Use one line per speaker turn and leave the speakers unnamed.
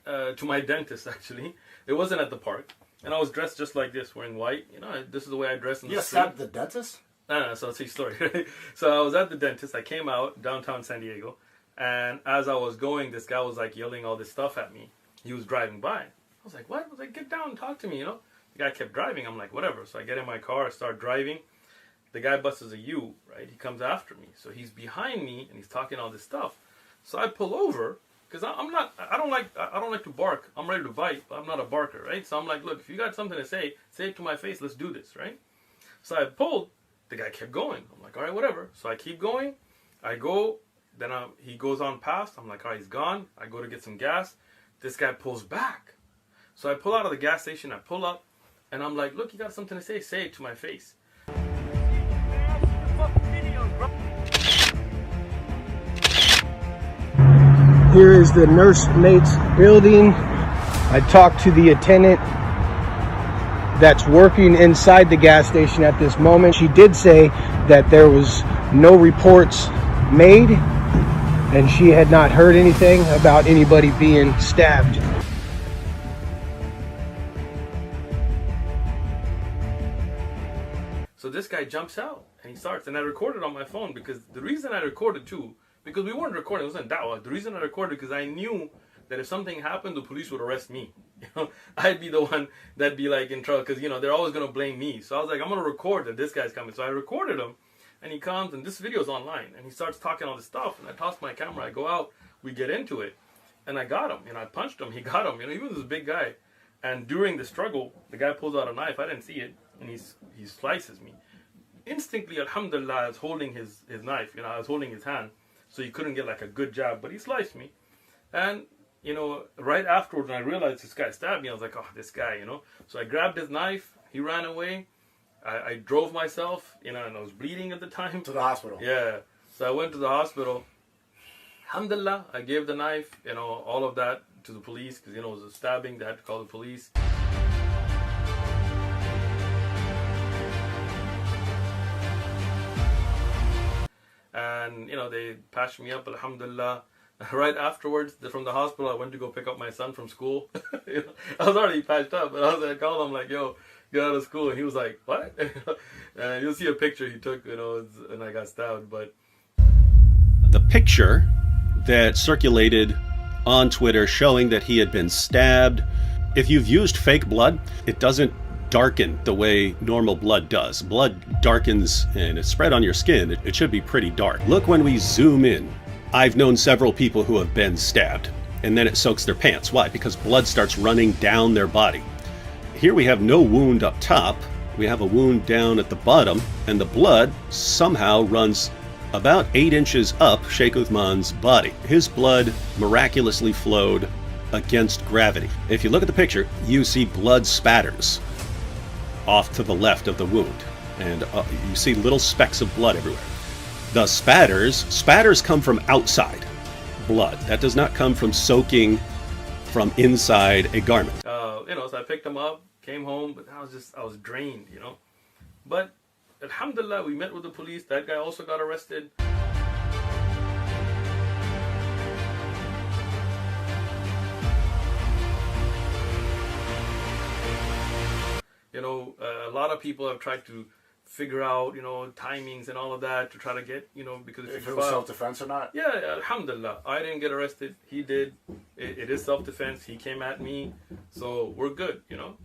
to my dentist, actually. It wasn't at the park. And I was dressed just like this, wearing white. You know, this is the way I dress in the street.
You stabbed the dentist?
No, so I'll tell you a story. Right? So I was at the dentist. I came out downtown San Diego. And as I was going, this guy was like yelling all this stuff at me. He was driving by. I was like, what? I was like, get down and talk to me, you know. The guy kept driving. I'm like, whatever. So I get in my car, I start driving. The guy busts a U, right? He comes after me. So he's behind me and he's talking all this stuff. So I pull over because I don't like to bark. I'm ready to bite, but I'm not a barker, right? So I'm like, look, if you got something to say it to my face. Let's do this, right? So I pulled. The guy kept going. I'm like, all right, whatever. So I keep going. I go. Then he goes on past. I'm like, all right, he's gone. I go to get some gas. This guy pulls back. So I pull out of the gas station. I pull up. And I'm like, look, you got something to say. Say it to my face.
Here is the nursemaid's building. I talked to the attendant that's working inside the gas station at this moment. She did say that there was no reports made and she had not heard anything about anybody being stabbed.
So this guy jumps out and he starts, and I recorded on my phone because the reason I recorded too, because we weren't recording, it wasn't da'wah. The reason I recorded because I knew that if something happened, the police would arrest me. You know, I'd be the one that'd be like in trouble because, you know, they're always going to blame me. So I was like, I'm going to record that this guy's coming. So I recorded him and he comes and this video's online and he starts talking all this stuff and I toss my camera, I go out, we get into it and I got him, you know, I punched him, he got him, you know, he was this big guy. And during the struggle, the guy pulls out a knife, I didn't see it, and he slices me. Instantly, alhamdulillah, I was holding his knife, you know, I was holding his hand, so he couldn't get like a good jab, but he sliced me. And, you know, right afterwards, when I realized this guy stabbed me, I was like, oh, this guy, you know. So I grabbed his knife, he ran away, I drove myself, you know, and I was bleeding at the time.
To the hospital.
Yeah. So I went to the hospital. Alhamdulillah, I gave the knife, you know, all of that to the police, because, you know, it was a stabbing, they had to call the police. And, you know, they patched me up, alhamdulillah. Right afterwards, from the hospital, I went to go pick up my son from school. You know, I was already patched up, but I called him like, yo, get out of school. And he was like, what? And you'll see a picture he took, you know, and I got stabbed. But
the picture that circulated on Twitter showing that he had been stabbed, if you've used fake blood, it doesn't darken the way normal blood does. Blood darkens and it's spread on your skin. It should be pretty dark. Look when we zoom in. I've known several people who have been stabbed and then it soaks their pants. Why? Because blood starts running down their body. Here we have no wound up top. We have a wound down at the bottom, and the blood somehow runs about 8 inches up Sheikh Uthman's body. His blood miraculously flowed against gravity. If you look at the picture, you see blood spatters off to the left of the wound, and you see little specks of blood everywhere. The spatters come from outside blood. That does not come from soaking from inside a garment.
You know, so I picked him up, came home, but I was drained, you know. But alhamdulillah, we met with the police. That guy also got arrested. You know, a lot of people have tried to figure out, you know, timings and all of that to try to get, you know, because
if it was self-defense or not?
Yeah, alhamdulillah. I didn't get arrested. He did. It is self-defense. He came at me. So we're good, you know.